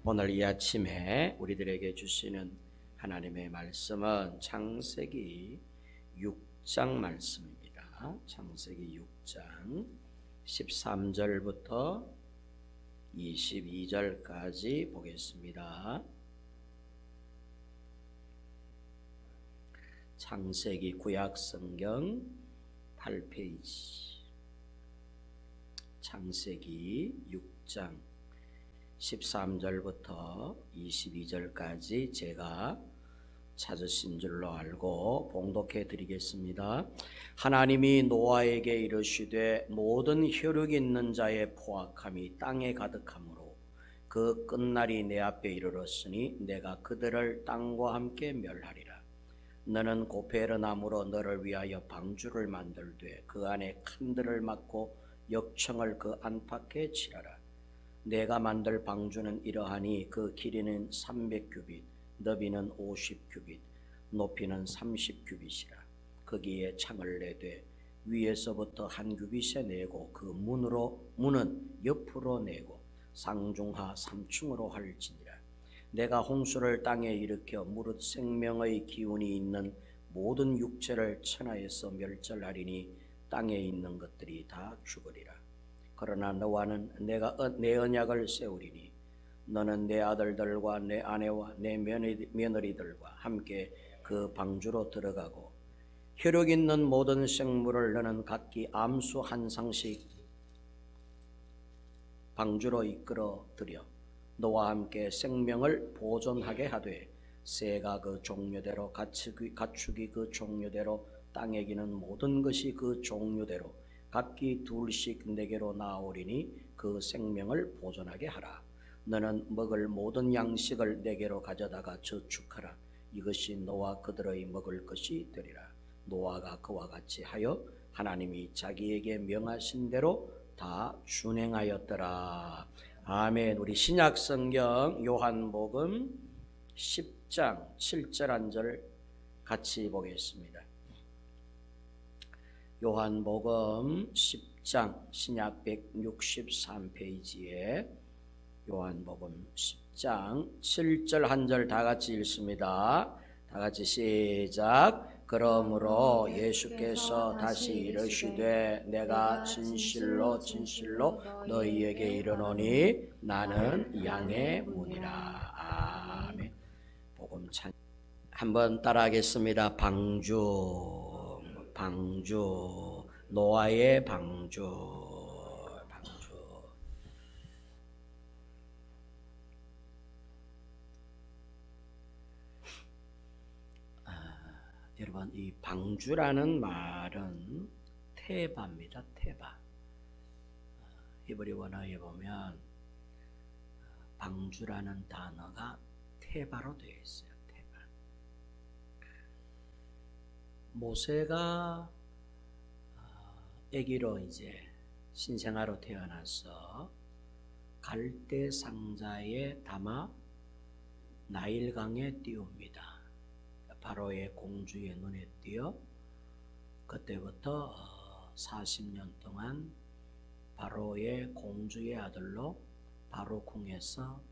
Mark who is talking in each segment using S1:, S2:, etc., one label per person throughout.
S1: 오늘 이 아침에 우리들에게 주시는 하나님의 말씀은 창세기 6장 말씀입니다. 창세기 6장 13절부터 22절까지 보겠습니다. 창세기 구약성경 8페이지 창세기 6장 13절부터 22절까지 제가 찾으신 줄로 알고 봉독해 드리겠습니다. 하나님이 노아에게 이르시되 모든 혈육 있는 자의 포악함이 땅에 가득하므로 그 끝날이 내 앞에 이르렀으니 내가 그들을 땅과 함께 멸하리라. 너는 고페르 나무로 너를 위하여 방주를 만들되 그 안에 칸들을 막고 역청을 그 안팎에 칠하라. 내가 만들 방주는 이러하니 그 길이는 300규빗, 너비는 50규빗, 높이는 30규빗이라. 거기에 창을 내되 위에서부터 한 규빗에 내고 그 문은 옆으로 내고 상중하 3층으로 할지니라. 내가 홍수를 땅에 일으켜 무릇 생명의 기운이 있는 모든 육체를 천하에서 멸절하리니 땅에 있는 것들이 다 죽으리라. 그러나 너와는 내가 내 언약을 세우리니 너는 내 아들들과 내 아내와 내 며느리들과 함께 그 방주로 들어가고 혈육 있는 모든 생물을 너는 각기 암수 한 상씩 방주로 이끌어 들여 너와 함께 생명을 보존하게 하되 새가 그 종류대로 가축이 그 종류대로 땅에 기는 모든 것이 그 종류대로 각기 둘씩 내게로 나오리니 그 생명을 보존하게 하라. 너는 먹을 모든 양식을 내게로 가져다가 저축하라. 이것이 너와 그들의 먹을 것이 되리라. 노아가 그와 같이 하여 하나님이 자기에게 명하신 대로 다 준행하였더라. 아멘. 우리 신약성경 요한복음 10장 7절 한 절 같이 보겠습니다. 요한복음 10장 신약 163페이지에 요한복음 10장 7절 한 절 다 같이 읽습니다. 다 같이 시작. 그러므로 예수께서 다시 이르시되 내가 진실로 너희에게 이르노니 나는 양의 문이라. 아멘. 복음 찬 한번 따라하겠습니다. 방주 노아의 방주. 여러분, 이 방주라는 말은 테바입니다. 테바. 히브리 원어에 보면 방주라는 단어가 테바로 되어 있어요. 테바. 모세가 아기로 이제 신생아로 태어나서 갈대 상자에 담아 나일강에 띄웁니다. 바로의 공주의 눈에 띄어 그때부터 40년 동안 바로의 공주의 아들로 바로 궁에서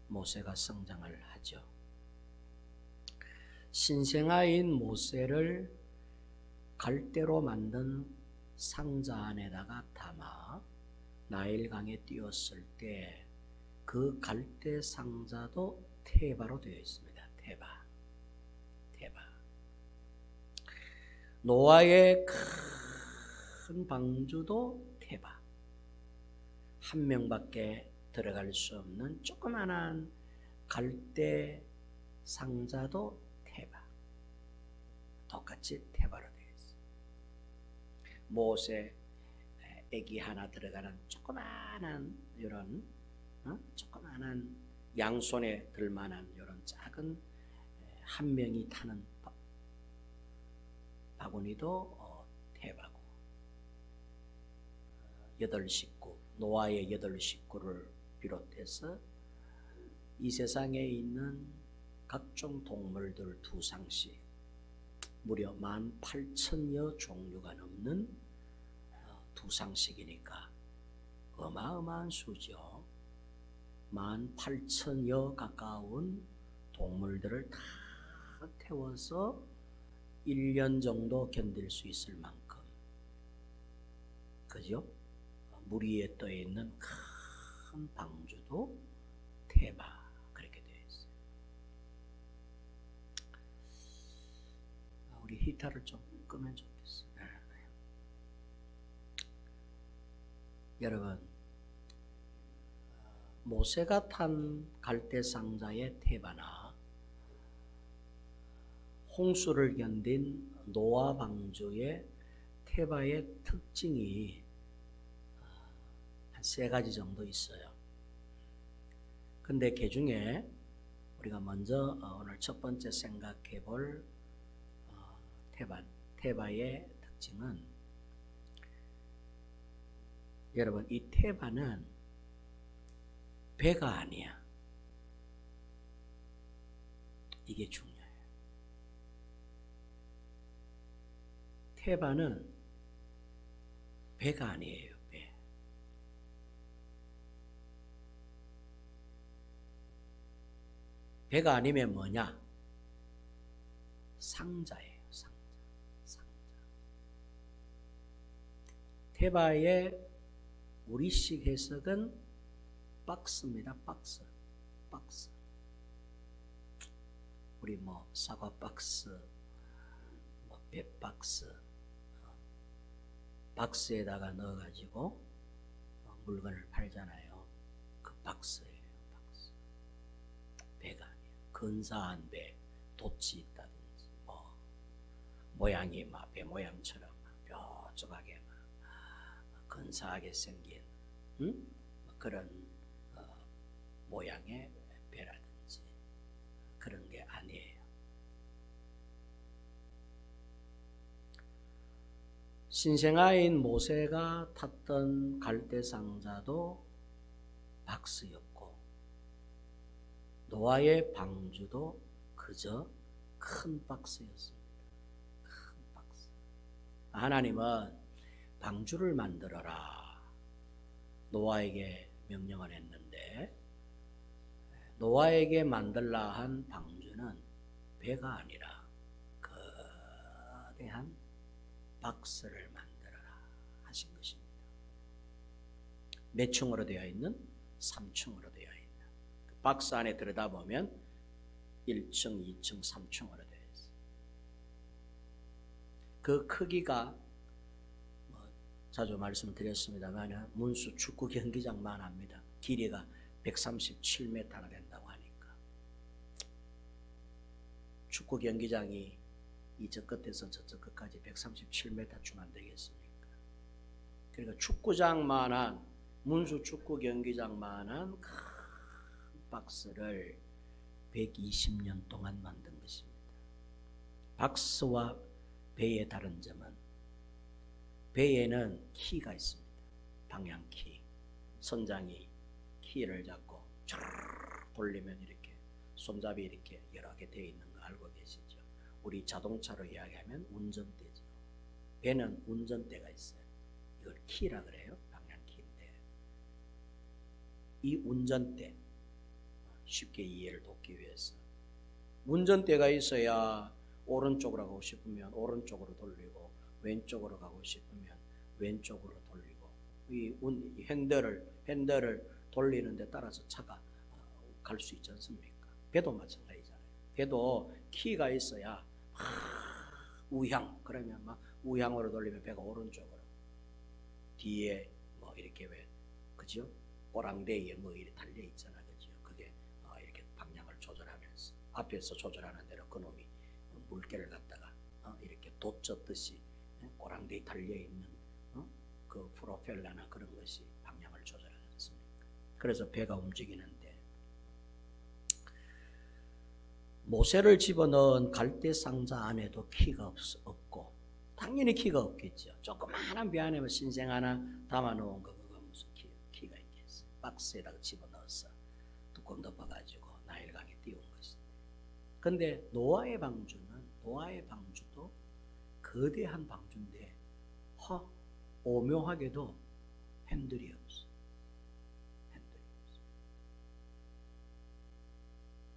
S1: 모세가 성장을 하죠. 신생아인 모세를 갈대로 만든 상자 안에다가 담아 나일강에 띄웠을 때 그 갈대 상자도 테바로 되어 있습니다. 테바. 노아의 큰 방주도 테바. 한 명밖에 들어갈 수 없는 조그만한 갈대 상자도 테바. 똑같이 테바로 되어 있어요. 모세 애기 하나 들어가는 조그만한 이런 조그만한 양손에 들만한 이런 작은 한 명이 타는 바구니도 테바고, 8식구 노아의 8식구를 비롯해서 이 세상에 있는 각종 동물들 2상씩 무려 18,000여 종류가 넘는 2상씩이니까 어마어마한 수죠. 18,000여 가까운 동물들을 다 태워서 1년 정도 견딜 수 있을 만큼, 그죠? 물 위에 떠 있는 큰 방주도 테바, 그렇게 되어 있어요. 우리 히터를 좀 끄면 좋겠어요. 여러분, 모세가 탄 갈대 상자의 테바나 홍수를 견딘 노아 방주의 테바의 특징이 한 3가지 정도 있어요. 근데 그 중에 우리가 먼저 오늘 첫 번째 생각해 볼 테바의 특징은, 여러분, 이 테바는 배가 아니야. 이게 중요해요. 테바는 배가 아니에요. 배. 배가 아니면 뭐냐? 상자예요. 상자. 테바의 우리식 해석은 박스입니다. 박스. 우리 뭐 사과 박스, 뭐 배 박스, 박스에다가 넣어가지고 물건을 팔잖아요. 그 박스예요. 박스. 배가 아니에요. 근사한 배, 돛이 있다든지, 뭐 모양이 막 배 모양처럼 뾰족하게 막 근사하게 생긴, 그런 모양의 배라든지 그런 게 아니에요. 신생아인 모세가 탔던 갈대상자도 박스였고, 노아의 방주도 그저 큰 박스였습니다. 큰 박스. 하나님은 방주를 만들어라 노아에게 명령을 했는데, 노아에게 만들라 한 방주는 배가 아니라 거대한 박스를 만들어라 하신 것입니다. 몇 층으로 되어 있는? 3층으로 되어 있는. 그 박스 안에 들여다보면 1층, 2층, 3층으로 되어 있어요. 그 크기가 자주 말씀드렸습니다만 문수 축구 경기장만 합니다. 길이가 137m나 된다고 하니까. 축구 경기장이 이저 끝에서 저쪽 끝까지 137m쯤 안 되겠습니까? 그러니까 축구장만한, 문수 축구 경기장만한 큰 박스를 120년 동안 만든 것입니다. 박스와 배의 다른 점은, 배에는 키가 있습니다. 방향키. 선장이 키를 잡고 촤르르 돌리면 이렇게 손잡이 이렇게 여러 개 되어 있는 거 알고 계시죠? 우리 자동차로 이야기하면 운전대죠. 배는 운전대가 있어요. 이걸 키라 그래요. 방향키인데, 이 운전대, 쉽게 이해를 돕기 위해서 운전대가 있어야 오른쪽으로 가고 싶으면 오른쪽으로 돌리고, 왼쪽으로 가고 싶으면 왼쪽으로 돌리고, 이 핸들을 돌리는 데 따라서 차가 갈 수 있지 않습니까? 배도 마찬가지잖아요. 배도 키가 있어야 우향, 그러면 막 우향으로 돌리면 배가 오른쪽으로, 뒤에 뭐 이렇게 왜, 그죠? 꼬랑대에 뭐 이렇게 달려 있잖아, 그죠? 그게 이렇게 방향을 조절하면서, 앞에서 조절하는 대로 그놈이 물개를 갖다가 이렇게 돋쳤듯이 꼬랑대에 달려 있는 그 프로펠러나 그런 것이 방향을 조절하지 않습니까? 그래서 배가 움직이는데, 모세를 집어넣은 갈대 상자 안에도 키가 없고, 당연히 키가 없겠죠. 조그마한 배 안에 신생 하나 담아놓은 거, 그거 무슨 키가 있겠어요. 박스에다가 집어넣어서 뚜껑 덮어가지고 나일강에 띄운 것인데, 근데 노아의 방주도 거대한 방주인데 오묘하게도 핸들이 없어.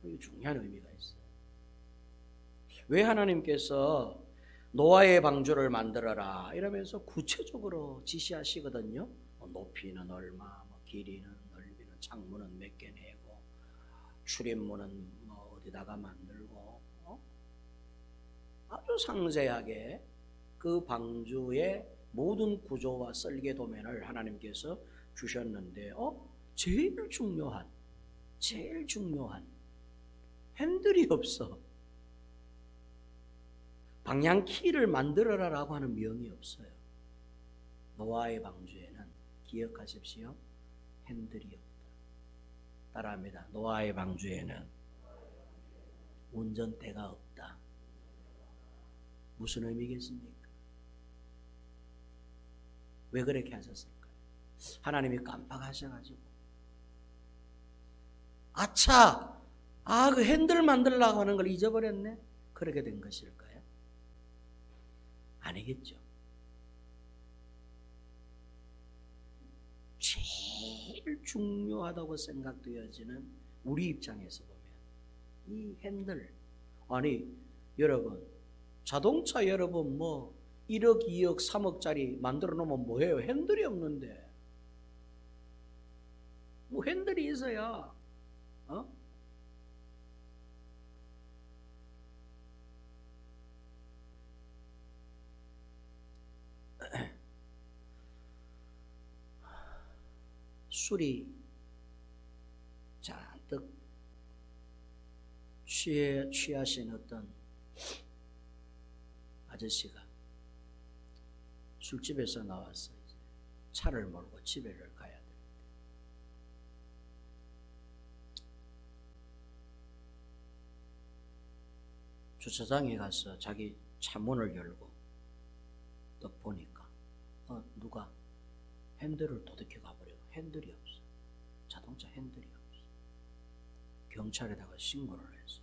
S1: 이게 중요한 의미가 있어요. 왜 하나님께서 노아의 방주를 만들어라 이러면서 구체적으로 지시하시거든요. 높이는 얼마, 길이는, 넓이는, 창문은 몇 개 내고, 출입문은 어디다가 만들고, 아주 상세하게 그 방주의 모든 구조와 설계 도면을 하나님께서 주셨는데, 제일 중요한 핸들이 없어. 방향키를 만들어라라고 하는 명이 없어요. 노아의 방주에는 기억하십시오. 핸들이 없다. 따라합니다. 노아의 방주에는 운전대가 없다. 무슨 의미겠습니까? 왜 그렇게 하셨을까요? 하나님이 깜빡하셔가지고 아차! 그 핸들 만들려고 하는 걸 잊어버렸네? 그렇게 된 것일까요? 아니겠죠. 제일 중요하다고 생각되어지는 우리 입장에서 보면 이 핸들, 아니 여러분 자동차 여러분 1억, 2억, 3억짜리 만들어 놓으면 뭐예요? 핸들이 없는데 핸들이 있어야 술이 잔뜩 취하신 어떤 아저씨가 술집에서 나와서 이제 차를 몰고 집에를 가야 됩니다. 주차장에 가서 자기 차 문을 열고 딱 보니까 누가 핸들을 도둑해 가버리고 핸들이 없어. 자동차 핸들이 없어. 경찰에다가 신고를 했어.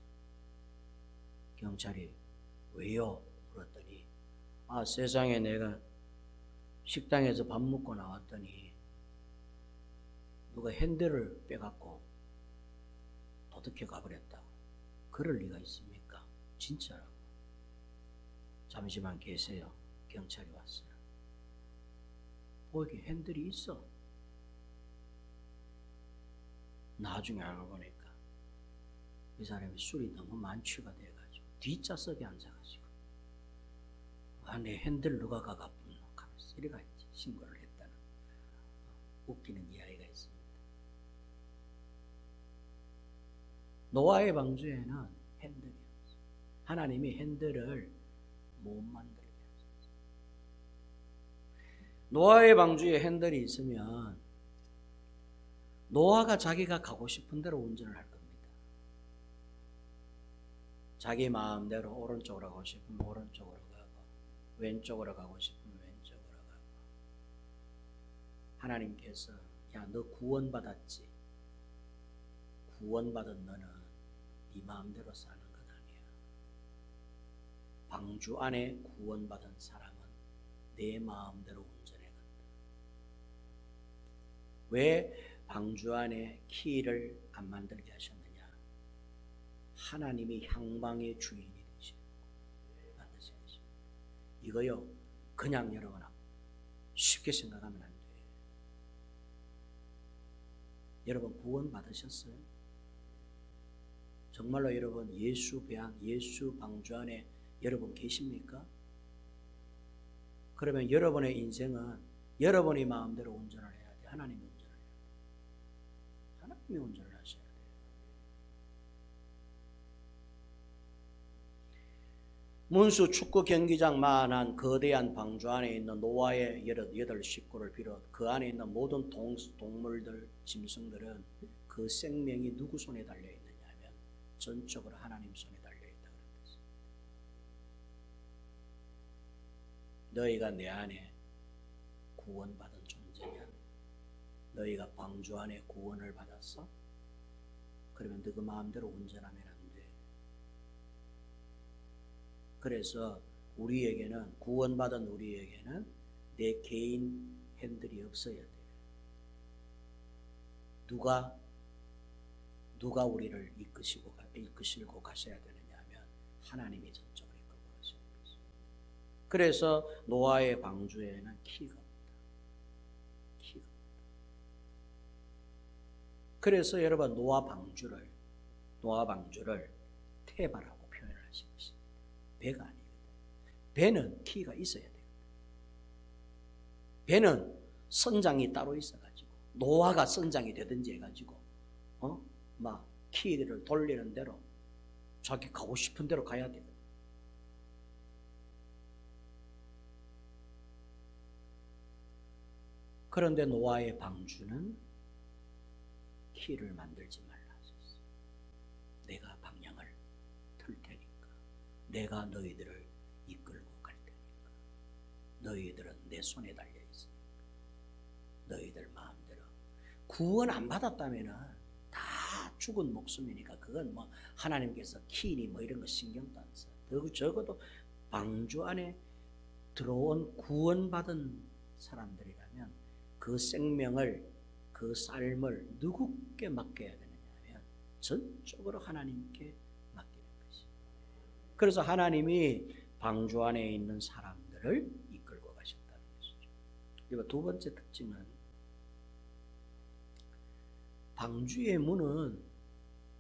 S1: 경찰이 왜요? 물었더니 세상에 내가 식당에서 밥 먹고 나왔더니 누가 핸들을 빼갖고 도둑해 가버렸다고. 그럴 리가 있습니까? 진짜라고. 잠시만 계세요. 경찰이 왔어요. 여기 핸들이 있어. 나중에 알고 보니까 이 사람이 술이 너무 만취가 돼가지고 뒷좌석에 앉아가지고 내 핸들 누가 가가뿐 하면서 이래가 신고를 했다는 웃기는 이야기가 있습니다. 노아의 방주에는 핸들이 없어. 하나님이 핸들을 못 만들게 하셨어요. 노아의 방주에 핸들이 있으면 노아가 자기가 가고 싶은 대로 운전을 할 겁니다. 자기 마음대로 오른쪽으로 가고 싶으면 오른쪽으로 가고 왼쪽으로 가고 싶으면 왼쪽으로 가고. 하나님께서 너 구원받았지? 구원받은 너는 네 마음대로 사는 것 아니야. 방주 안에 구원받은 사람은 내 마음대로 운전해 간다. 왜 방주 안에 키를 안 만들게 하셨느냐? 하나님이 향방의 주인이 되시고 만드신 것입니다. 이거요 그냥 여러분 쉽게 생각하면 안 돼요. 여러분 구원 받으셨어요? 정말로 여러분 예수 배안, 예수 방주 안에 여러분 계십니까? 그러면 여러분의 인생은 여러분이 마음대로 운전을 해야 돼. 하나님이 운전을 해야 돼. 하나님이 운전을 하셔야 돼요. 문수 축구 경기장만한 거대한 방주 안에 있는 노아의 8식구를 비롯 그 안에 있는 모든 동물들, 짐승들은 그 생명이 누구 손에 달려있느냐 하면 전적으로 하나님 손에 달려있다고 그랬습니다. 너희가 내 안에 구원받은 존재냐? 너희가 방주 안에 구원을 받았어? 그러면 너희 마음대로 운전하면 안 돼. 그래서 우리에게는 구원받은 우리에게는 내 개인 핸들이 없어야 돼. 누가 누가 우리를 이끄시고 가셔야 되느냐 하면 하나님이 전적으로 이끌고 가셔야 됩니다. 그래서 노아의 방주에는 키가 없다. 키가 없다. 그래서 여러분 노아 방주를 태바라고 표현을 하신 것입니다. 배가 아니거든. 배는 키가 있어야 돼요. 배는 선장이 따로 있어가지고 노아가 선장이 되든지 해가지고 막 키를 돌리는 대로 자기 가고 싶은 대로 가야 되거든. 그런데 노아의 방주는 키를 만들지 말라 하셨어요. 내가 방향을 틀 테니까, 내가 너희들을 이끌고 갈 테니까, 너희들은 내 손에 달려 있으니까 너희들 마음대로. 구원 안 받았다면은 다 죽은 목숨이니까 그건 뭐 하나님께서 키니 뭐 이런 거 신경도 안 써. 적어도 방주 안에 들어온 구원받은 사람들이라면 그 생명을, 그 삶을 누구께 맡겨야 되느냐 하면 전적으로 하나님께 맡기는 것이에요. 그래서 하나님이 방주 안에 있는 사람들을 이끌고 가셨다는 것이죠. 그리고 두 번째 특징은 방주의 문은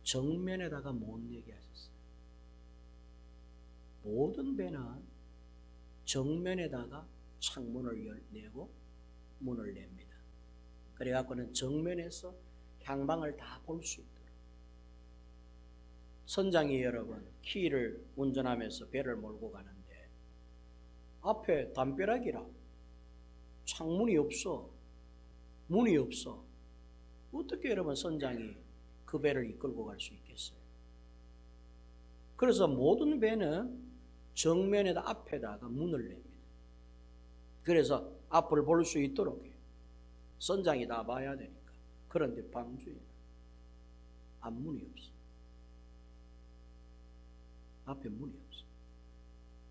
S1: 정면에다가 못 내게 하셨어요. 모든 배는 정면에다가 창문을 내고 문을 냅니다. 그래갖고는 정면에서 향방을 다 볼 수 있도록. 선장이 여러분 키를 운전하면서 배를 몰고 가는데 앞에 담벼락이라 창문이 없어, 문이 없어. 어떻게 여러분 선장이 그 배를 이끌고 갈 수 있겠어요? 그래서 모든 배는 정면에다 앞에다가 문을 냅니다. 그래서 앞을 볼 수 있도록 해요. 선장이 다 봐야 되니까. 그런데 방주에는 앞문이 없어. 앞에 문이 없어.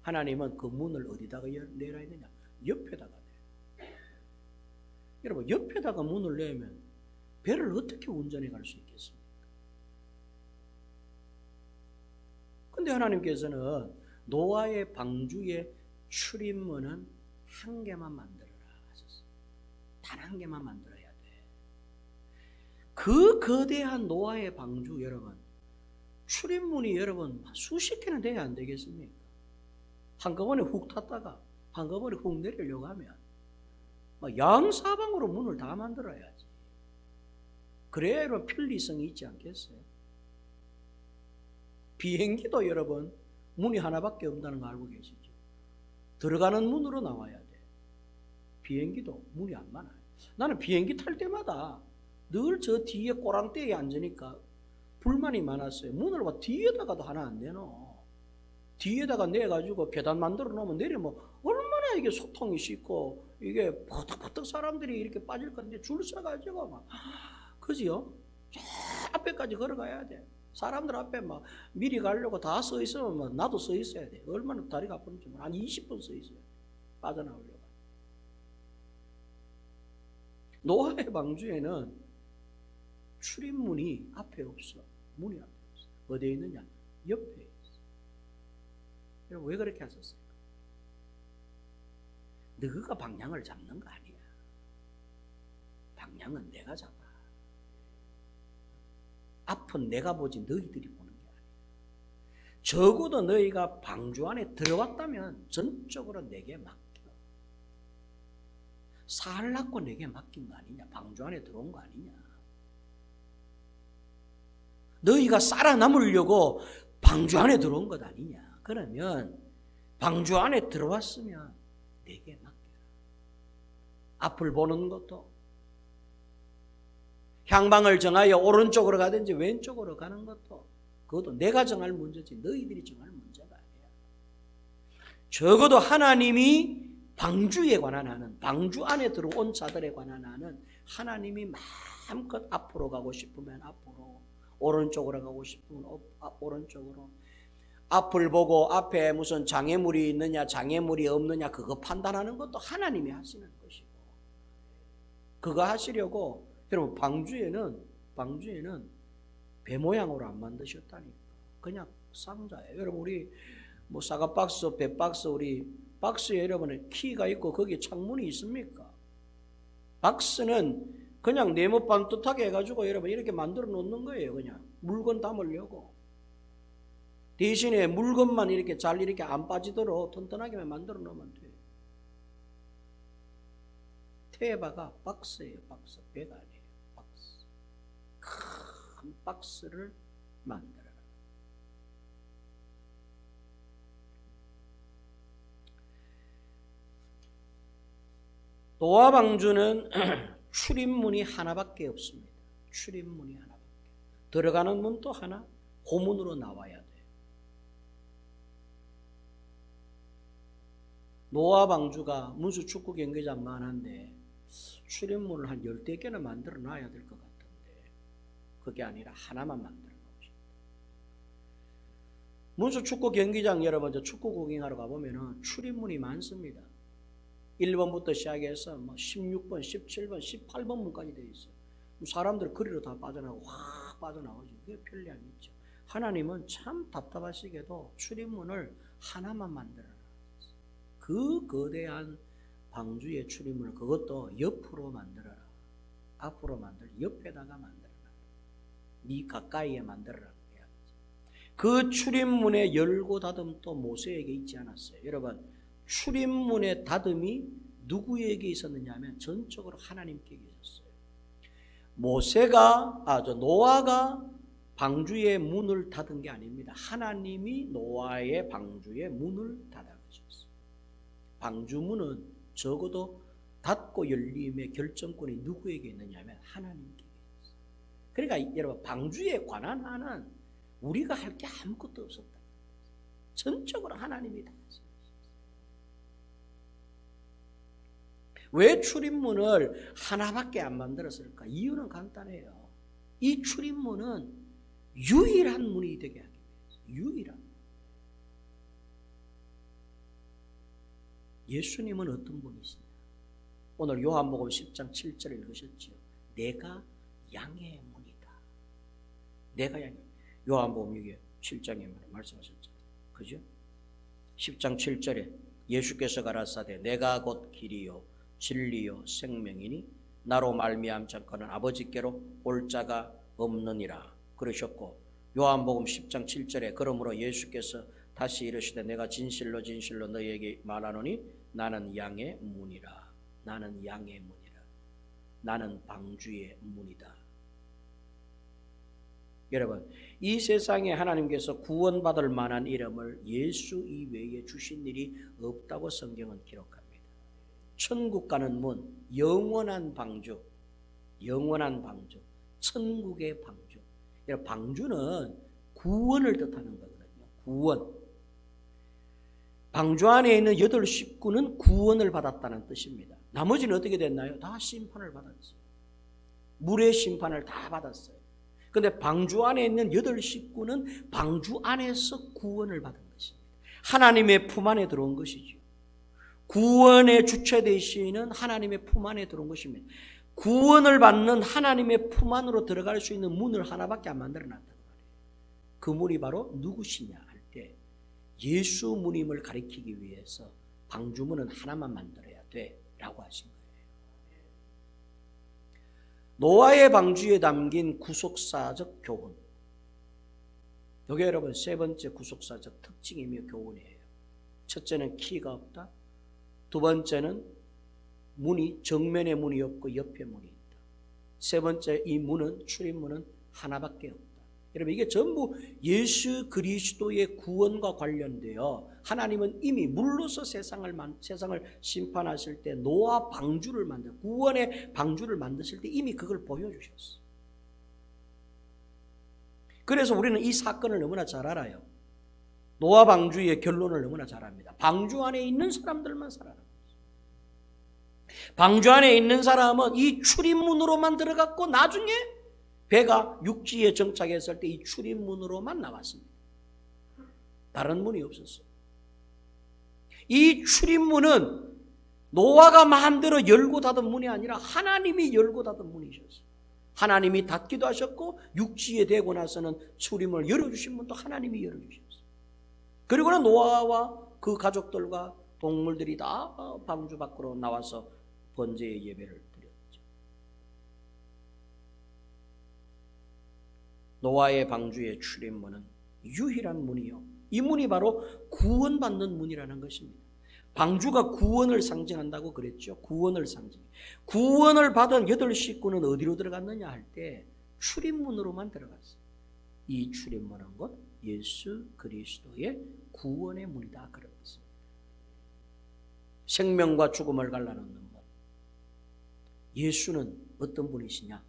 S1: 하나님은 그 문을 어디다가 내라 했느냐? 옆에다가 내. 여러분 옆에다가 문을 내면 배를 어떻게 운전해 갈 수 있겠습니까? 근데 하나님께서는 노아의 방주의 출입문은 한 개만 만들어라 하셨어요. 단 한 개만 만들어야 돼. 그 거대한 노아의 방주 여러분, 출입문이 여러분 수십 개는 돼야 안 되겠습니까? 한꺼번에 훅 탔다가 한꺼번에 훅 내리려고 하면 양사방으로 문을 다 만들어야지. 그래야 여러분 편리성이 있지 않겠어요? 비행기도 여러분 문이 하나밖에 없다는 거 알고 계시죠? 들어가는 문으로 나와야 돼. 비행기도 문이 안 많아요. 나는 비행기 탈 때마다 늘 저 뒤에 꼬랑대에 앉으니까 불만이 많았어요. 문을 막 뒤에다가도 하나 안 내놔. 뒤에다가 내가지고 계단 만들어 놓으면 내리면 얼마나 이게 소통이 쉽고 이게 퍼덕퍼덕 사람들이 이렇게 빠질 건데 줄 서가지고 막 그지요? 저 앞에까지 걸어가야 돼. 사람들 앞에 막 미리 가려고 다 서 있으면 막 나도 서 있어야 돼. 얼마나 다리가 아픈지 한 20분 서 있어야 돼. 빠져나오려고. 노아의 방주에는 출입문이 앞에 없어. 문이 앞에 없어. 어디에 있느냐? 옆에 있어. 여러분 왜 그렇게 하셨어요? 너가 방향을 잡는 거 아니야. 방향은 내가 잡아. 앞은 내가 보지 너희들이 보는 게 아니야. 적어도 너희가 방주 안에 들어왔다면 전적으로 내게 맡겨. 살라고 내게 맡긴 거 아니냐. 방주 안에 들어온 거 아니냐. 너희가 살아남으려고 방주 안에 들어온 것 아니냐. 그러면 방주 안에 들어왔으면 내게 맡겨라. 앞을 보는 것도 향방을 정하여 오른쪽으로 가든지 왼쪽으로 가는 것도 그것도 내가 정할 문제지 너희들이 정할 문제가 아니야. 적어도 하나님이 방주에 관한 하는, 방주 안에 들어온 자들에 관한 하는 하나님이 마음껏 앞으로 가고 싶으면 앞으로, 오른쪽으로 가고 싶으면 오른쪽으로, 앞을 보고 앞에 무슨 장애물이 있느냐 장애물이 없느냐 그거 판단하는 것도 하나님이 하시는 것이고, 그거 하시려고 여러분 방주에는 배 모양으로 안 만드셨다니까. 그냥 상자예요. 여러분 우리 뭐 사과 박스, 배 박스, 우리 박스에 여러분의 키가 있고 거기에 창문이 있습니까? 박스는 그냥 네모 반듯하게 해가지고 여러분 이렇게 만들어 놓는 거예요. 그냥 물건 담으려고. 대신에 물건만 이렇게 잘 이렇게 안 빠지도록 튼튼하게만 만들어 놓으면 돼요. 테바가 박스예요. 박스. 배가 아니에요. 박스. 큰 박스를 만들어라. 노아 방주는 출입문이 하나밖에 없습니다. 출입문이 하나밖에. 들어가는 문도 하나, 고문으로 나와야 돼요. 노아 방주가 문수 축구 경기장만 한데 출입문을 한 10개나 만들어 놔야 될 것 같은데 그게 아니라 하나만 만들어 놓으셨다. 문수 축구 경기장 여러분 축구 구경하러 가보면 출입문이 많습니다. 1번부터 시작해서 뭐 16번, 17번, 18번 문까지 되어 있어요. 사람들 거리로 다 빠져나가고 확 빠져나오죠. 그게 편리 아니죠. 하나님은 참 답답하시게도 출입문을 하나만 만들어라. 그 거대한 방주의 출입문을 그것도 옆으로 만들어라. 앞으로 만들어 옆에다가 만들어라. 네 가까이에 만들어라. 그 출입문의 열고 닫음도 모세에게 있지 않았어요. 여러분 출입문의 닫음이 누구에게 있었느냐 하면 전적으로 하나님께 있었어요. 노아가 방주의 문을 닫은 게 아닙니다. 하나님이 노아의 방주의 문을 닫아주셨어요. 방주문은 적어도 닫고 열림의 결정권이 누구에게 있느냐 하면 하나님께 있어요. 그러니까 여러분 방주에 관한 한은 우리가 할 게 아무것도 없었다. 전적으로 하나님이 다 했어요. 왜 출입문을 하나밖에 안 만들었을까? 이유는 간단해요. 이 출입문은 유일한 문이 되게 하기 위해서. 유일한 문. 예수님은 어떤 분이시냐? 오늘 요한복음 10장 7절 읽으셨죠? 내가 양의 문이다. 내가 양의 문. 요한복음 7장에 말씀하셨죠. 그죠? 10장 7절에 예수께서 가라사대 내가 곧 길이요 진리요 생명이니 나로 말미암지 않고는 아버지께로 올 자가 없느니라 그러셨고, 요한복음 10장 7절에 그러므로 예수께서 다시 이르시되 내가 진실로 진실로 너희에게 말하노니 나는 양의 문이라. 나는 양의 문이라. 나는 방주의 문이다. 여러분 이 세상에 하나님께서 구원받을 만한 이름을 예수 이외에 주신 일이 없다고 성경은 기록합니다. 천국 가는 문, 영원한 방주, 영원한 방주, 천국의 방주. 여러분 방주는 구원을 뜻하는 거거든요. 구원. 방주 안에 있는 8 식구는 구원을 받았다는 뜻입니다. 나머지는 어떻게 됐나요? 다 심판을 받았어요. 물의 심판을 다 받았어요. 그런데 방주 안에 있는 8 식구는 방주 안에서 구원을 받은 것입니다. 하나님의 품 안에 들어온 것이죠. 구원의 주체 되시는 하나님의 품 안에 들어온 것입니다. 구원을 받는 하나님의 품 안으로 들어갈 수 있는 문을 하나밖에 안 만들어놨다는 말이에요. 그 문이 바로 누구시냐 할 때 예수 문임을 가리키기 위해서 방주문은 하나만 만들어야 돼라고 하신 거예요. 노아의 방주에 담긴 구속사적 교훈. 여기 여러분 3번째 구속사적 특징이며 교훈이에요. 첫째는 키가 없다. 2번째는 문이 정면에 문이 없고 옆에 문이 있다. 3번째 이 문은 출입문은 하나밖에 없다. 여러분 이게 전부 예수 그리스도의 구원과 관련되어 하나님은 이미 물로서 세상을 심판하실 때 노아 방주를 구원의 방주를 만드실 때 이미 그걸 보여주셨어요. 그래서 우리는 이 사건을 너무나 잘 알아요. 노아 방주의 결론을 너무나 잘 압니다. 방주 안에 있는 사람들만 살아라. 방주 안에 있는 사람은 이 출입문으로만 들어갔고 나중에 배가 육지에 정착했을 때 이 출입문으로만 나왔습니다. 다른 문이 없었어요. 이 출입문은 노아가 마음대로 열고 닫은 문이 아니라 하나님이 열고 닫은 문이셨어요. 하나님이 닫기도 하셨고 육지에 되고 나서는 출입문을 열어주신 분도 하나님이 열어주셨어요. 그리고는 노아와 그 가족들과 동물들이 다 방주 밖으로 나와서 번제의 예배를 드렸죠. 노아의 방주의 출입문은 유일한 문이요, 이 문이 바로 구원받는 문이라는 것입니다. 방주가 구원을 상징한다고 그랬죠. 구원을 상징. 구원을 받은 8 식구는 어디로 들어갔느냐 할 때 출입문으로만 들어갔어요. 이 출입문은 곧 예수 그리스도의 구원의 문이다 그랬습니다. 생명과 죽음을 갈라놓는 문. 예수는 어떤 분이시냐?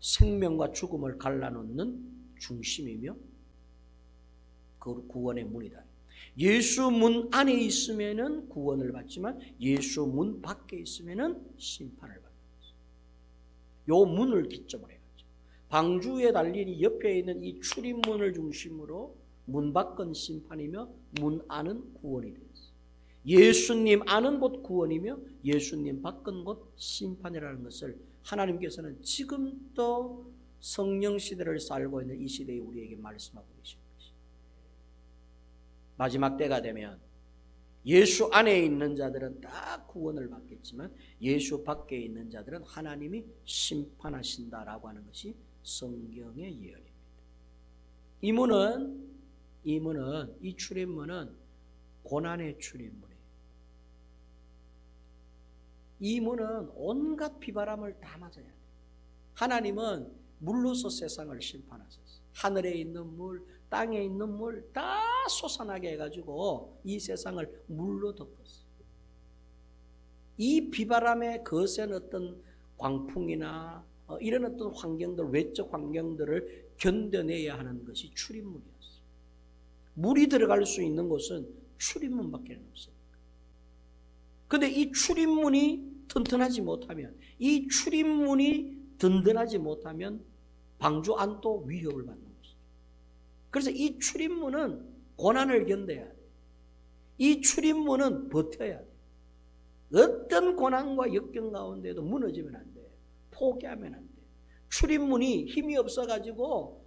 S1: 생명과 죽음을 갈라놓는 중심이며 그 구원의 문이다. 예수 문 안에 있으면은 구원을 받지만 예수 문 밖에 있으면은 심판을 받는 것입니다. 요 문을 기점으로 해가지고 방주에 달린 이 옆에 있는 이 출입문을 중심으로 문 밖은 심판이며 문 안은 구원이 되었어요. 예수님 안은 곧 구원이며 예수님 밖은 곧 심판이라는 것을 하나님께서는 지금도 성령 시대를 살고 있는 이 시대에 우리에게 말씀하고 계십니다. 마지막 때가 되면 예수 안에 있는 자들은 다 구원을 받겠지만 예수 밖에 있는 자들은 하나님이 심판하신다라고 하는 것이 성경의 예언입니다. 이 출입문은 고난의 출입문이에요. 이 문은 온갖 비바람을 다 맞아야 돼요. 하나님은 물로서 세상을 심판하셨어요. 하늘에 있는 물, 땅에 있는 물 다 솟아나게 해가지고 이 세상을 물로 덮었어요. 이 비바람에 거센 어떤 광풍이나 이런 어떤 환경들, 외적 환경들을 견뎌내야 하는 것이 출입문이었어요. 물이 들어갈 수 있는 곳은 출입문밖에 없어요. 그런데 이 출입문이 튼튼하지 못하면, 이 출입문이 든든하지 못하면 방주 안도 위협을 받는 것이죠. 그래서 이 출입문은 고난을 견뎌야 돼요. 이 출입문은 버텨야 돼요. 어떤 고난과 역경 가운데도 무너지면 안 돼요. 포기하면 안 돼요. 출입문이 힘이 없어가지고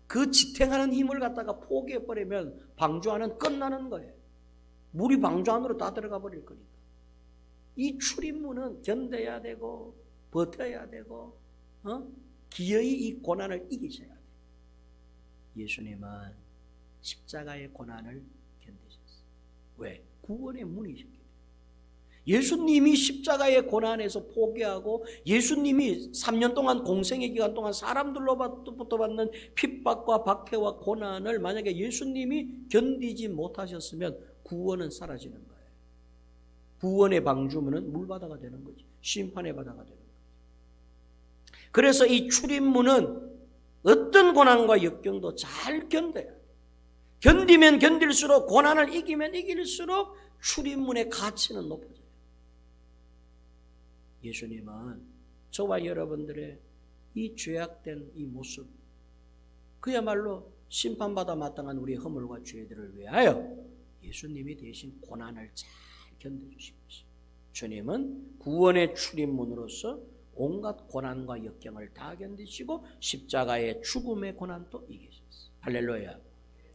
S1: 그 지탱하는 힘을 갖다가 포기해버리면 방주 안은 끝나는 거예요. 물이 방주 안으로 다 들어가 버릴 거니까. 이 출입문은 견뎌야 되고 버텨야 되고 기어이 이 고난을 이기셔야 돼요. 예수님은 십자가의 고난을 견디셨어요. 왜? 구원의 문이셨기 때문에. 예수님이 십자가의 고난에서 포기하고 예수님이 3년 동안 공생의 기간 동안 사람들로부터 받는 핍박과 박해와 고난을 만약에 예수님이 견디지 못하셨으면 구원은 사라지는 거예요. 구원의 방주문은 물바다가 되는 거지. 심판의 바다가 되는 거지. 그래서 이 출입문은 어떤 고난과 역경도 잘 견뎌야 돼요. 견디면 견딜수록, 고난을 이기면 이길수록 출입문의 가치는 높아져요. 예수님은 저와 여러분들의 이 죄악된 이 모습, 그야말로 심판받아 마땅한 우리의 허물과 죄들을 위하여 예수님이 대신 고난을 잘 견뎌주신 것입니다. 주님은 구원의 출입문으로서 온갖 고난과 역경을 다 견디시고 십자가의 죽음의 고난도 이기셨어요. 할렐루야.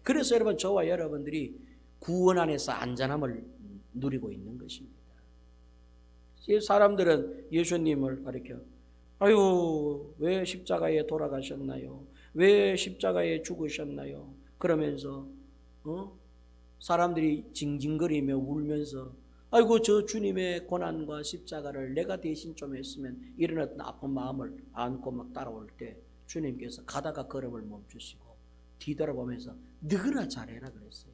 S1: 그래서 여러분, 저와 여러분들이 구원 안에서 안전함을 누리고 있는 것입니다. 사람들은 예수님을 가리켜 아유, 왜 십자가에 돌아가셨나요? 왜 십자가에 죽으셨나요? 그러면서 사람들이 징징거리며 울면서 아이고, 저 주님의 고난과 십자가를 내가 대신 좀 했으면, 이런 어떤 아픈 마음을 안고 막 따라올 때 주님께서 가다가 걸음을 멈추시고 뒤돌아보면서 너나 잘해라 그랬어요.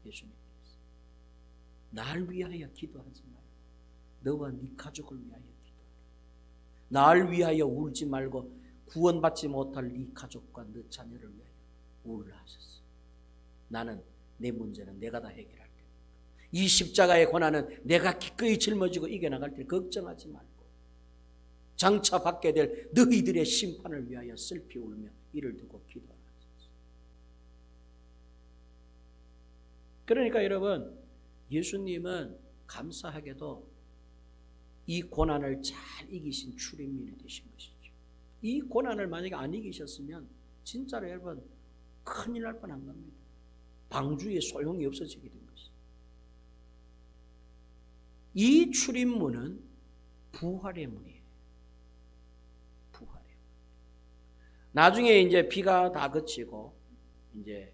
S1: 예수님께서 날 위하여 기도하지 말고 너와 네 가족을 위하여 기도하라. 날 위하여 울지 말고 구원받지 못할 네 가족과 네 자녀를 위하여 울라 하셨어요. 나는 내 문제는 내가 다 해결할 테니까. 이 십자가의 고난은 내가 기꺼이 짊어지고 이겨나갈 테니 걱정하지 말고 장차 받게 될 너희들의 심판을 위하여 슬피 울며 이를 두고 기도하라 하셨어요. 그러니까 여러분, 예수님은 감사하게도 이 고난을 잘 이기신 출입문이 되신 것이죠. 이 고난을 만약에 안 이기셨으면 진짜로 여러분 큰일 날 뻔한 겁니다. 방주의 소용이 없어지게 된 것이죠. 이 출입문은 부활의 문이에요. 부활의 문. 나중에 이제 비가 다 그치고 이제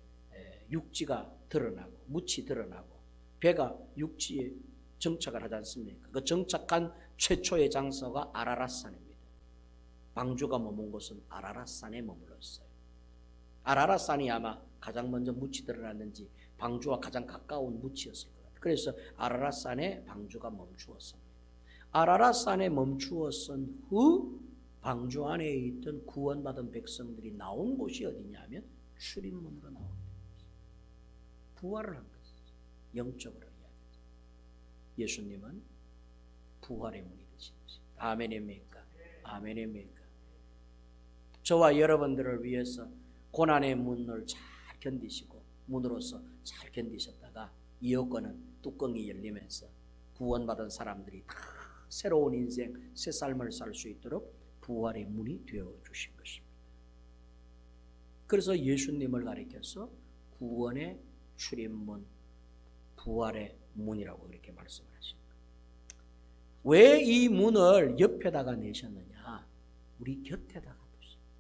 S1: 육지가 드러나고 묻이 드러나고 배가 육지에 정착을 하지 않습니까? 그 정착한 최초의 장소가 아라랏산입니다. 방주가 머문 곳은 아라랏산에 머물렀어요. 아라랏산이 아마 가장 먼저 묻이 드러났는지 방주와 가장 가까운 묻이였을 것 같아요. 그래서 아라랏산에 방주가 멈추었습니다. 아라랏산에 멈추었은 후 방주 안에 있던 구원받은 백성들이 나온 곳이 어디냐면 출입문으로 나옵니다. 부활을 한 것이죠. 영적으로 이야기하죠. 예수님은 부활의 문이 되신 것입니다. 아멘입니까? 아멘입니까? 저와 여러분들을 위해서 고난의 문을 잘 견디시고 문으로서 잘 견디셨다가 이 여건은 뚜껑이 열리면서 구원받은 사람들이 다 새로운 인생, 새 삶을 살 수 있도록 부활의 문이 되어주신 것입니다. 그래서 예수님을 가리켜서 구원의 출입문, 부활의 문이라고 그렇게 말씀을 하십니다. 왜 이 문을 옆에다가 내셨느냐? 우리 곁에다가 두십니다.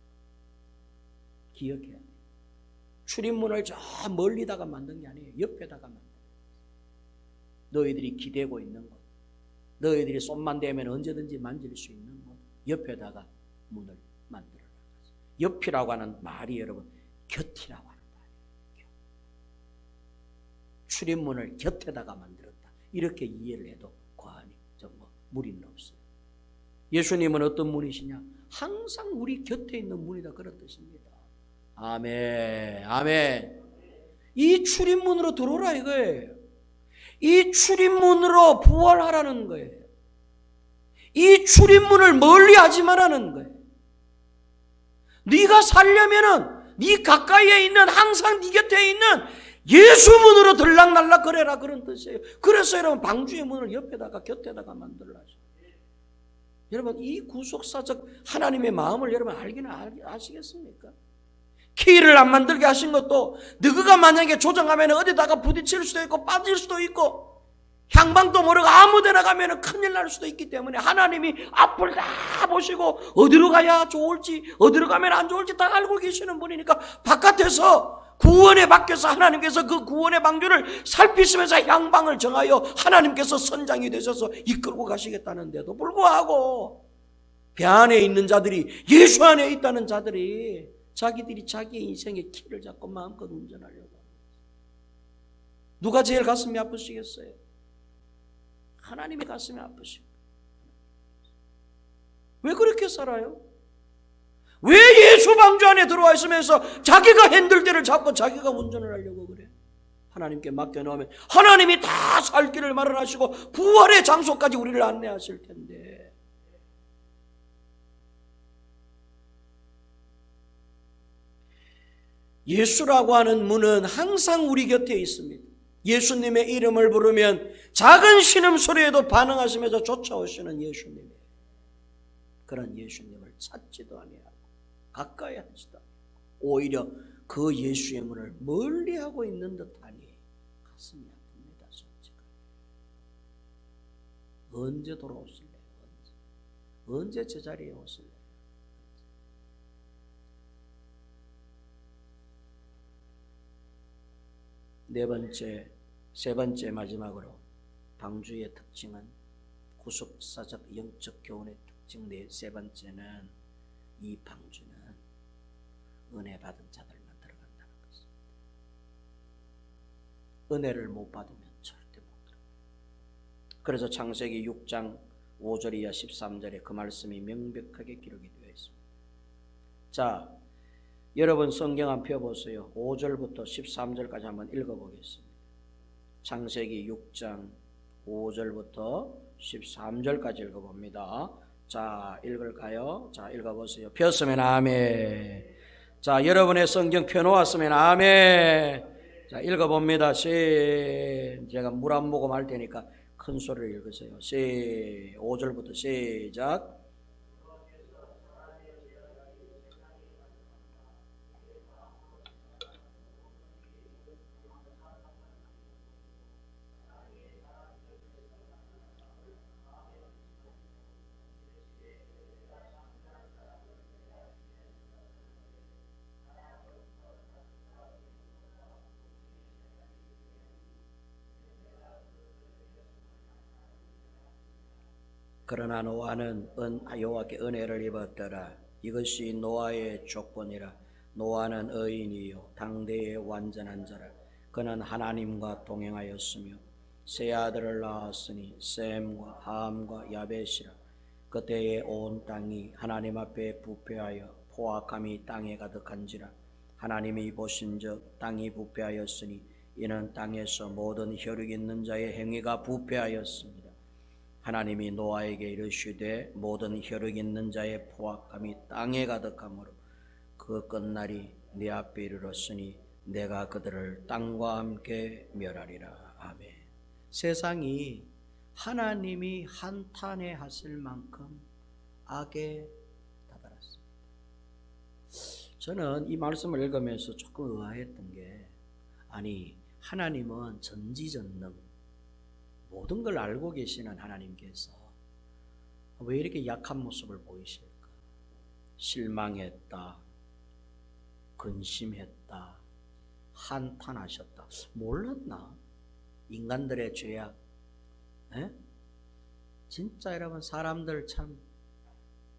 S1: 기억해야 돼요. 출입문을 저 멀리다가 만든 게 아니에요. 옆에다가 만든 거예요. 너희들이 기대고 있는 곳, 너희들이 손만 대면 언제든지 만질 수 있는 곳, 옆에다가 문을 만들어 놨어요. 옆이라고 하는 말이 여러분 곁이라고 하는 말이에요. 출입문을 곁에다가 만들었다. 이렇게 이해를 해도 과언이 무리는 없어요. 예수님은 어떤 문이시냐? 항상 우리 곁에 있는 문이다, 그런 뜻입니다. 아멘, 아멘. 이 출입문으로 들어오라 이거예요. 이 출입문으로 부활하라는 거예요. 이 출입문을 멀리하지 말라는 거예요. 네가 살려면은 네 가까이에 있는, 항상 네 곁에 있는 예수 문으로 들락날락 거려라, 그런 뜻이에요. 그래서 여러분 방주의 문을 옆에다가 곁에다가 만들라죠. 여러분 이 구속사적 하나님의 마음을 여러분 알기는 아시겠습니까? 키를 안 만들게 하신 것도 너가 만약에 조정하면 어디다가 부딪힐 수도 있고 빠질 수도 있고 향방도 모르고 아무데나 가면 큰일 날 수도 있기 때문에 하나님이 앞을 다 보시고 어디로 가야 좋을지 어디로 가면 안 좋을지 다 알고 계시는 분이니까 바깥에서 구원의 밖에서 하나님께서 그 구원의 방주를 살피시면서 향방을 정하여 하나님께서 선장이 되셔서 이끌고 가시겠다는데도 불구하고 배 안에 있는 자들이, 예수 안에 있다는 자들이 자기들이 자기의 인생의 키를 잡고 마음껏 운전하려고 합니다. 누가 제일 가슴이 아프시겠어요? 하나님의 가슴이 아프십니다. 왜 그렇게 살아요? 왜 예수 방주 안에 들어와 있으면서 자기가 핸들대를 잡고 자기가 운전을 하려고 그래? 하나님께 맡겨놓으면 하나님이 다 살 길을 마련하시고 부활의 장소까지 우리를 안내하실 텐데. 예수라고 하는 문은 항상 우리 곁에 있습니다. 예수님의 이름을 부르면 작은 신음소리에도 반응하시면서 쫓아오시는 예수님, 그런 예수님을 찾지도 아니하고 가까이 하지도 않고 오히려 그 예수의 문을 멀리하고 있는 듯하니 가슴이 아픕니다. 솔직하게. 언제 돌아오실래요? 언제 제자리에 오실래요? 세 번째 마지막으로 방주의 특징은, 구속사적 영적 교훈의 특징 세 번째는, 이 방주는 은혜 받은 자들만 들어간다는 것입니다. 은혜를 못 받으면 절대 못 들어갑니다. 그래서 창세기 6장 5절 이하 13절에 그 말씀이 명백하게 기록이 되어 있습니다. 자, 여러분 성경 한번 펴보세요. 5절부터 13절까지 한번 읽어보겠습니다. 창세기 6장 5절부터 13절까지 읽어봅니다. 자, 읽을까요? 자, 읽어보세요. 폈으면 아멘. 자, 여러분의 성경 펴놓았으면 아멘. 자, 읽어봅니다. 제가 물 한 모금 할 테니까 큰 소리를 읽으세요. 5절부터 시작. 그러나 노아는 여호와께 은혜를 입었더라. 이것이 노아의 조건이라. 노아는 의인이요 당대의 완전한 자라. 그는 하나님과 동행하였으며 세 아들을 낳았으니 셈과 함과 야벳이라. 그때에 온 땅이 하나님 앞에 부패하여 포악함이 땅에 가득한지라. 하나님이 보신즉 땅이 부패하였으니 이는 땅에서 모든 혈육 있는 자의 행위가 부패하였습니다. 하나님이 노아에게 이르시되 모든 혈육 있는 자의 포악함이 땅에 가득하므로 그 끝날이 네 앞에 이르렀으니 내가 그들을 땅과 함께 멸하리라. 아멘. 세상이 하나님이 한탄해하실 만큼 악에 다다랐습니다. 저는 이 말씀을 읽으면서 조금 의아했던 게, 아니 하나님은 전지전능 모든 걸 알고 계시는 하나님께서 왜 이렇게 약한 모습을 보이실까? 실망했다, 근심했다, 한탄하셨다. 몰랐나? 인간들의 죄악. 에? 진짜 여러분, 사람들 참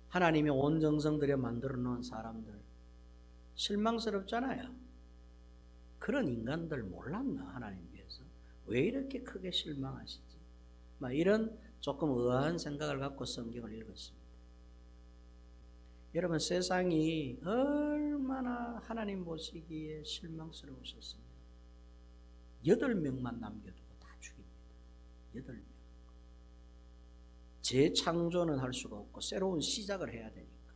S1: 하나님이 온 정성 들여 만들어 놓은 사람들 실망스럽잖아요. 그런 인간들 몰랐나? 하나님께서 왜 이렇게 크게 실망하시지? 막 이런 조금 의아한 생각을 갖고 성경을 읽었습니다. 여러분, 세상이 얼마나 하나님 보시기에 실망스러우셨으면 8명만 남겨두고 다 죽입니다. 8명. 재창조는 할 수가 없고 새로운 시작을 해야 되니까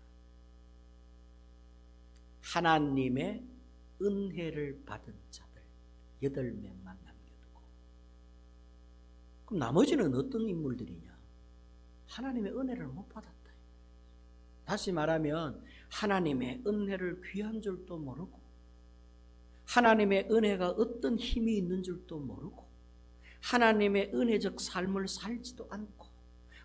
S1: 하나님의 은혜를 받은 자들 8명만 남겨두고, 그럼 나머지는 어떤 인물들이냐? 하나님의 은혜를 못 받았다. 다시 말하면 하나님의 은혜를 귀한 줄도 모르고 하나님의 은혜가 어떤 힘이 있는 줄도 모르고 하나님의 은혜적 삶을 살지도 않고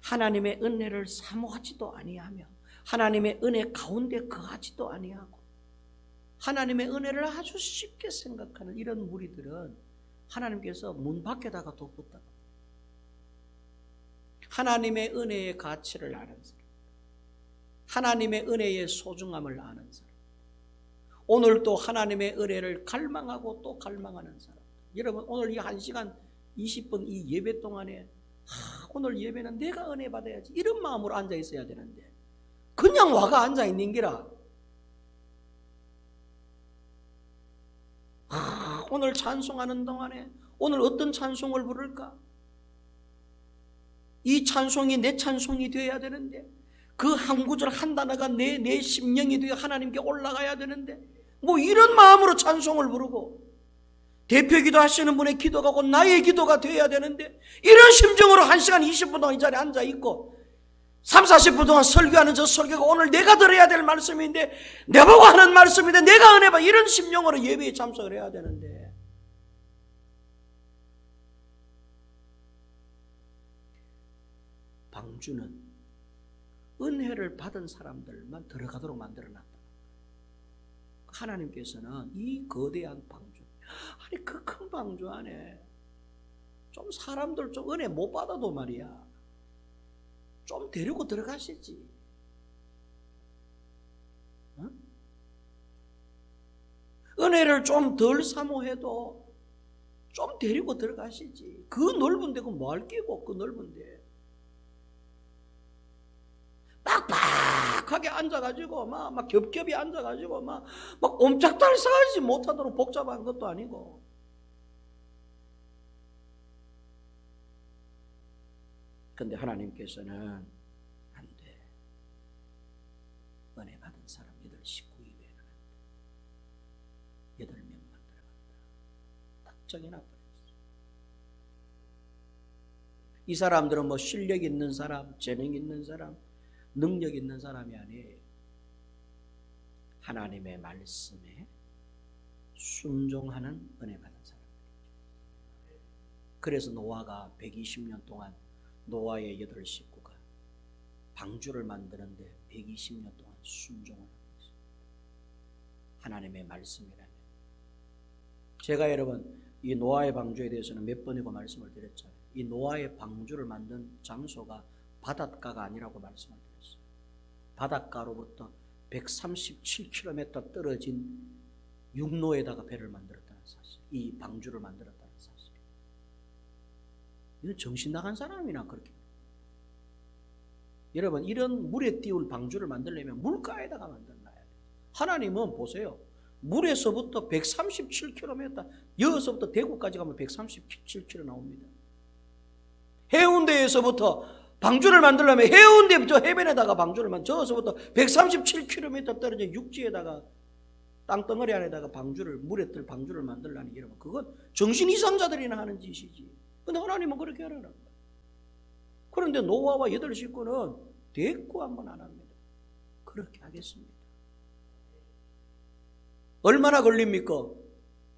S1: 하나님의 은혜를 사모하지도 아니하며 하나님의 은혜 가운데 거하지도 아니하고 하나님의 은혜를 아주 쉽게 생각하는 이런 무리들은 하나님께서 문 밖에다가 뒀다. 하나님의 은혜의 가치를 아는 사람, 하나님의 은혜의 소중함을 아는 사람, 오늘도 하나님의 은혜를 갈망하고 또 갈망하는 사람. 여러분, 오늘 이 1시간 20분 이 예배 동안에 오늘 예배는 내가 은혜 받아야지 이런 마음으로 앉아 있어야 되는데 그냥 와가 앉아 있는 기라. 오늘 찬송하는 동안에 오늘 어떤 찬송을 부를까? 이 찬송이 내 찬송이 되어야 되는데 그 한 구절 한 단어가 내 심령이 되어 하나님께 올라가야 되는데 뭐 이런 마음으로 찬송을 부르고, 대표기도 하시는 분의 기도가 곧 나의 기도가 되어야 되는데 이런 심정으로 1시간 20분 동안 이 자리에 앉아있고 30-40분 동안 설교하는 저 설교가 오늘 내가 들어야 될 말씀인데 내보고 하는 말씀인데 내가 은혜 받아, 이런 심령으로 예배에 참석을 해야 되는데 방주는 은혜를 받은 사람들만 들어가도록 만들어놨다. 하나님께서는 이 거대한 방주, 아니 그 큰 방주 안에 좀 사람들 좀 은혜 못 받아도 말이야 좀 데리고 들어가시지. 어? 은혜를 좀 덜 사모해도 좀 데리고 들어가시지. 그 넓은 데가 뭐 할 끼고 그 넓은 데 빡빡하게 앉아가지고 막 겹겹이 앉아가지고 막 옴짝달싹하지 못하도록 복잡한 것도 아니고. 근데 하나님께서는 안 돼. 은혜 받은 사람 8,19,200명 8명만 들어간다. 딱 정해놔버렸어. 이 사람들은 뭐 실력 있는 사람, 재능 있는 사람, 능력 있는 사람이 아니에요. 하나님의 말씀에 순종하는 은혜 받은 사람들이죠. 그래서 노아가 120년 동안 노아의 8 식구가 방주를 만드는데 120년 동안 순종을 하고 있습니다. 하나님의 말씀이라면. 제가 여러분 이 노아의 방주에 대해서는 몇 번이고 말씀을 드렸잖아요. 이 노아의 방주를 만든 장소가 바닷가가 아니라고 말씀을 드렸어요. 바닷가로부터 137km 떨어진 육로에다가 배를 만들었다는 사실, 이 방주를 만들었다는 사실. 이건 정신 나간 사람이나 그렇게. 여러분, 이런 물에 띄울 방주를 만들려면 물가에다가 만들어놔야 돼요. 하나님은 보세요. 물에서부터 137km, 여기서부터 대구까지 가면 137km 나옵니다. 해운대에서부터 방주를 만들려면 해운대 저 해변에다가 방주를 저기서부터 137km 떨어진 육지에다가 땅덩어리 안에다가 물에 뜰 방주를 만들려니, 여러분, 그건 정신 이상자들이나 하는 짓이지. 근데 하나님은 그렇게 하라는 거예요. 그런데 노아와 8 식구는 대꾸 한번 안 합니다. 그렇게 하겠습니다. 얼마나 걸립니까?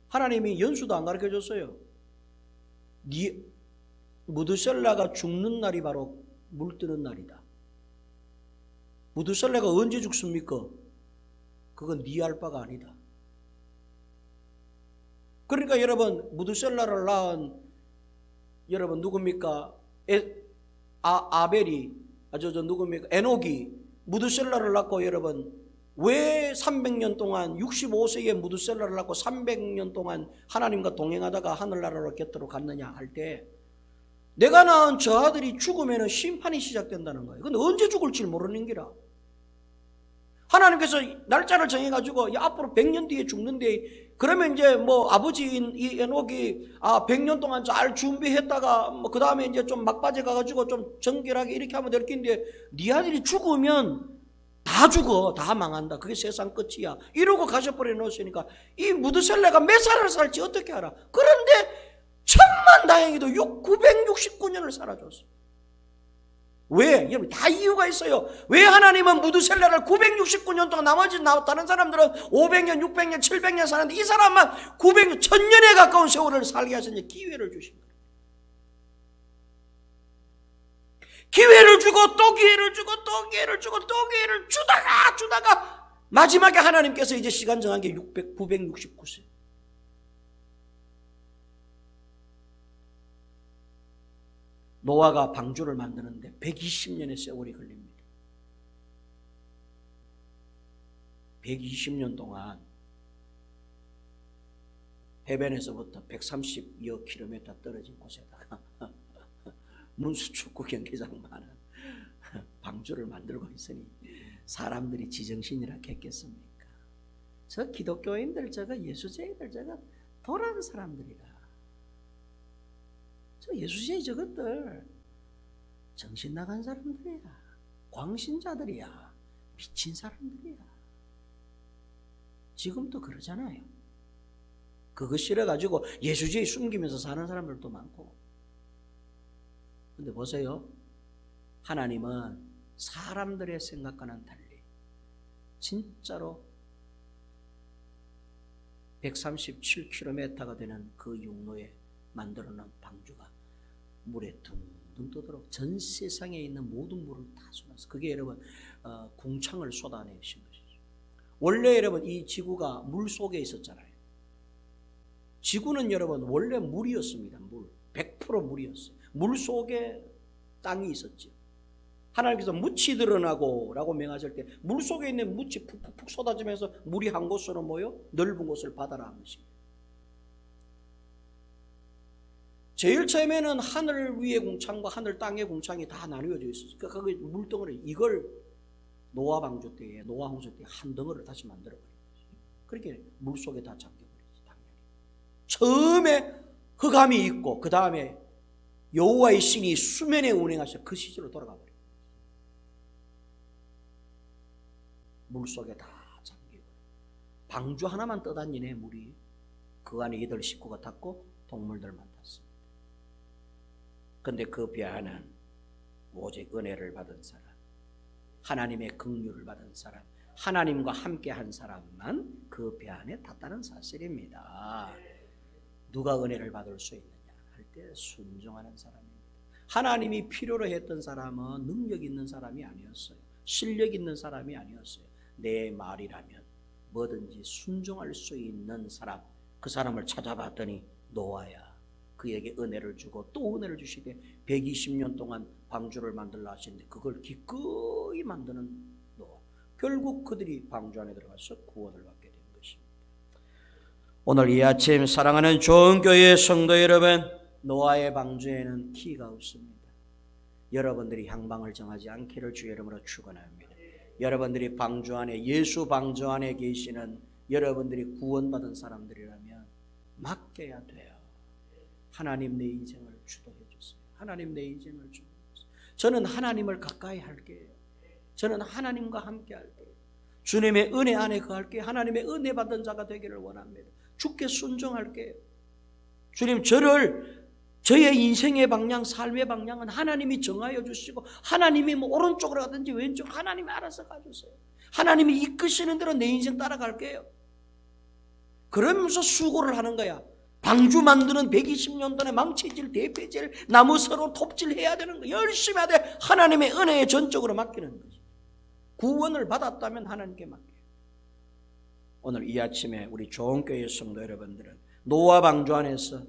S1: 하나님이 연수도 안 가르쳐 줬어요. 무드셀라가 죽는 날이 바로 물 뜨는 날이다. 무드셀라가 언제 죽습니까? 그건 네 알 바가 아니다. 그러니까 여러분, 무드셀라를 낳은 여러분 누굽니까? 아벨이 누굽니까? 에녹이 무드셀라를 낳고, 여러분, 왜 300년 동안 65세에 무드셀라를 낳고 300년 동안 하나님과 동행하다가 하늘나라로 곁으로 갔느냐 할 때, 내가 낳은 저 아들이 죽으면 심판이 시작된다는 거예요. 근데 언제 죽을지 모르는 기라. 하나님께서 날짜를 정해가지고 앞으로 100년 뒤에 죽는데, 그러면 이제 아버지인 이 에녹이 100년 동안 잘 준비했다가 그 다음에 이제 좀 막바지 가가지고 좀 정결하게 이렇게 하면 될 텐데, 네 아들이 죽으면 다 죽어, 다 망한다, 그게 세상 끝이야, 이러고 가셔버려 놓으시니까 이 무드셀라가 몇 살을 살지 어떻게 알아? 그런데 천만다행히도 969년을 살아줬어. 왜? 여러분, 다 이유가 있어요. 왜 하나님은 무드셀라를 969년 동안, 나머지 다른 사람들은 500년, 600년, 700년 사는데 이 사람만 900년, 1000년에 가까운 세월을 살게 하시니 기회를 주신 거예요. 기회를 주고 또 기회를 주고 또 기회를 주고 또 기회를 주다가 마지막에 하나님께서 이제 시간 정한 게 969세. 노아가 방주를 만드는데 120년의 세월이 걸립니다. 120년 동안 해변에서부터 130여 킬로미터 떨어진 곳에다가 문수축구 경기장 많은 방주를 만들고 있으니 사람들이 지정신이라 했겠습니까? 저 기독교인들, 저거 예수쟁이들, 저거 도란 사람들이라. 저 예수쟁이 저것들 정신 나간 사람들이야. 광신자들이야. 미친 사람들이야. 지금도 그러잖아요. 그거 싫어가지고 예수쟁이 숨기면서 사는 사람들도 많고. 근데 보세요. 하나님은 사람들의 생각과는 달리 진짜로 137km가 되는 그 육로에 만들어 놓은 방주가 물에 둥둥 떠도록 전 세상에 있는 모든 물을 다 쏟아서, 그게 여러분 궁창을 쏟아내신 것이죠. 원래 여러분 이 지구가 물 속에 있었잖아요. 지구는 여러분 원래 물이었습니다. 100% 물이었어요. 물 속에 땅이 있었죠. 하나님께서 묻이 드러나고 라고 명하실 때 물 속에 있는 묻이 푹푹 쏟아지면서 물이 한 곳으로 모여 넓은 곳을 바다라 한 것입니다. 제일 처음에는 하늘 위의 궁창과 하늘 땅의 궁창이 다 나누어져 있었어요. 그러니까 그 물덩어리, 이걸 노아 방주 때에, 노아 홍수 때에 한 덩어리를 다시 만들어버린 거죠. 그렇게 물 속에 다 잠겨버리지, 당연히. 처음에 흑암이 있고 그 다음에 여호와의 신이 수면에 운행하셔 그 시절로 돌아가 버려요. 물 속에 다 잠기고 방주 하나만 떠다니네. 물이 그 안에 8 식구가 탔고 동물들만 탔습니다. 근데 그 배 안은 오직 은혜를 받은 사람, 하나님의 긍휼을 받은 사람, 하나님과 함께 한 사람만 그 배 안에 탔다는 사실입니다. 누가 은혜를 받을 수 있느냐 할 때 순종하는 사람입니다. 하나님이 필요로 했던 사람은 능력 있는 사람이 아니었어요. 실력 있는 사람이 아니었어요. 내 말이라면 뭐든지 순종할 수 있는 사람, 그 사람을 찾아봤더니 노아야. 그에게 은혜를 주고 또 은혜를 주시되 120년 동안 방주를 만들라 하시는데 그걸 기꺼이 만드는 노아. 결국 그들이 방주 안에 들어가서 구원을 받게 된 것입니다. 오늘 이 아침 사랑하는 좋은 교회 성도 여러분, 노아의 방주에는 키가 없습니다. 여러분들이 향방을 정하지 않기를 주의 이름으로 축원합니다. 여러분들이 방주 안에, 예수 방주 안에 계시는 여러분들이 구원받은 사람들이라면 맡겨야 돼요. 하나님 내 인생을 주도해 주세요. 하나님 내 인생을 주도해 주세요. 저는 하나님을 가까이 할게요. 저는 하나님과 함께 할게요. 주님의 은혜 안에 거할게요. 하나님의 은혜 받은 자가 되기를 원합니다. 주께 순종할게요. 주님, 저의 인생의 방향, 삶의 방향은 하나님이 정하여 주시고 하나님이 오른쪽으로 가든지 왼쪽으로 하나님이 알아서 가주세요. 하나님이 이끄시는 대로 내 인생 따라갈게요. 그러면서 수고를 하는 거야. 방주 만드는 120년 전에 망치질, 대패질, 나무 서로 톱질 해야 되는 거 열심히 하되 하나님의 은혜에 전적으로 맡기는 거지. 구원을 받았다면 하나님께 맡겨요. 오늘 이 아침에 우리 좋은 교회 성도 여러분들은 노아 방주 안에서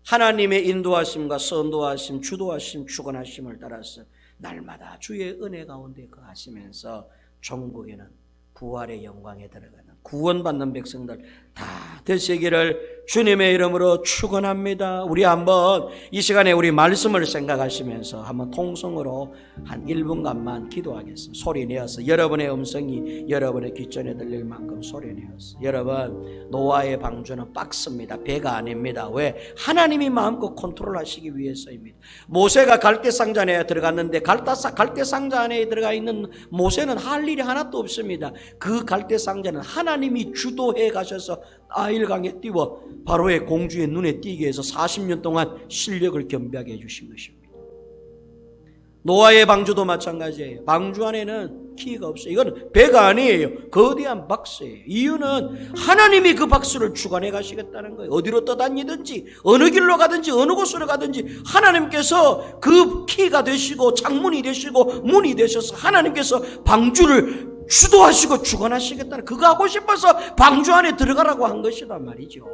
S1: 하나님의 인도하심과 선도하심, 주도하심, 주관하심을 따라서 날마다 주의 은혜 가운데 거하시면서 종국에는 부활의 영광에 들어가는 구원받는 백성들 다 되시기를 주님의 이름으로 축원합니다. 우리 한번 이 시간에 우리 말씀을 생각하시면서 한번 통성으로 한 1분간만 기도하겠습니다. 소리 내어서 여러분의 음성이 여러분의 귓전에 들릴 만큼 소리 내어서. 여러분, 노아의 방주는 박스입니다. 배가 아닙니다. 왜? 하나님이 마음껏 컨트롤하시기 위해서입니다. 모세가 갈대상자 안에 들어갔는데 갈대상자 안에 들어가 있는 모세는 할 일이 하나도 없습니다. 그 갈대상자는 하나님이 주도해 가셔서 나일강에 띄워 바로의 공주의 눈에 띄게 해서 40년 동안 실력을 겸비하게 해주신 것입니다. 노아의 방주도 마찬가지예요. 방주 안에는 키가 없어요. 이건 배가 아니에요. 거대한 박스예요. 이유는 하나님이 그 박스를 주관해 가시겠다는 거예요. 어디로 떠다니든지 어느 길로 가든지 어느 곳으로 가든지 하나님께서 그 키가 되시고 창문이 되시고 문이 되셔서 하나님께서 방주를 주도하시고 주관하시겠다는, 그거 하고 싶어서 방주 안에 들어가라고 한 것이란 말이죠.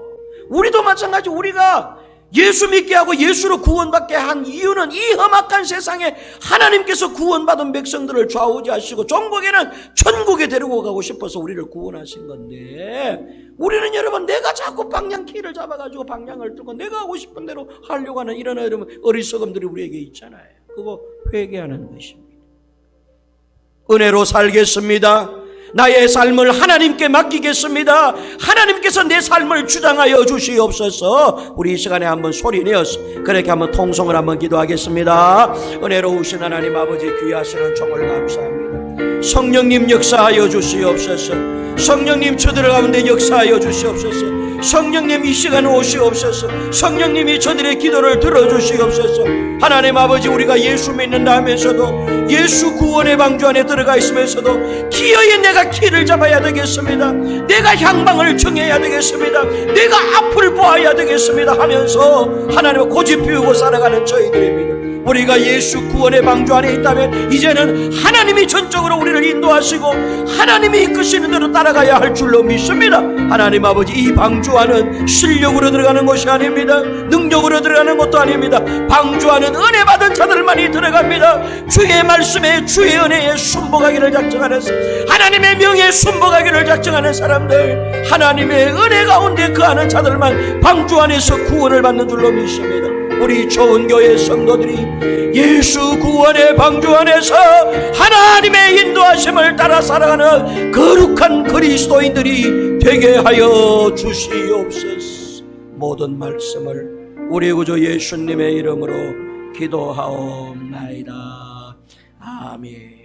S1: 우리도 마찬가지. 우리가 예수 믿게 하고 예수로 구원받게 한 이유는 이 험악한 세상에 하나님께서 구원받은 백성들을 좌우지하시고 종국에는 천국에 데리고 가고 싶어서 우리를 구원하신 건데, 우리는 여러분 내가 자꾸 방향 키를 잡아가지고 방향을 들고 내가 하고 싶은 대로 하려고 하는 이런 어리석음들이 우리에게 있잖아요. 그거 회개하는 것입니다. 은혜로 살겠습니다. 나의 삶을 하나님께 맡기겠습니다. 하나님께서 내 삶을 주장하여 주시옵소서. 우리 이 시간에 한번 소리 내어서 그렇게 한번 통성을 한번 기도하겠습니다. 은혜로우신 하나님 아버지, 귀하시는 종을 감사합니다. 성령님 역사하여 주시옵소서. 성령님 저들 가운데 역사하여 주시옵소서. 성령님 이 시간에 오시옵소서. 성령님이 저들의 기도를 들어주시옵소서. 하나님 아버지, 우리가 예수 믿는다 하면서도 예수 구원의 방주 안에 들어가 있으면서도 기어이 내가 키를 잡아야 되겠습니다. 내가 향방을 정해야 되겠습니다. 내가 앞을 보아야 되겠습니다 하면서 하나님을 고집 피우고 살아가는 저희들입니다. 우리가 예수 구원의 방주 안에 있다면 이제는 하나님이 전적으로 우리를 인도하시고 하나님이 이끄시는 대로 따라가야 할 줄로 믿습니다. 하나님 아버지, 이 방주 안은 실력으로 들어가는 것이 아닙니다. 능력으로 들어가는 것도 아닙니다. 방주 안은 은혜 받은 자들만이 들어갑니다. 주의 말씀에, 주의 은혜에 순복하기를 작정하는, 하나님의 명예에 순복하기를 작정하는 사람들, 하나님의 은혜 가운데 거하는 자들만 방주 안에서 구원을 받는 줄로 믿습니다. 우리 좋은 교회 성도들이 예수 구원의 방주 안에서 하나님의 인도하심을 따라 살아가는 거룩한 그리스도인들이 되게 하여 주시옵소서. 모든 말씀을 우리 구주 예수님의 이름으로 기도하옵나이다. 아멘.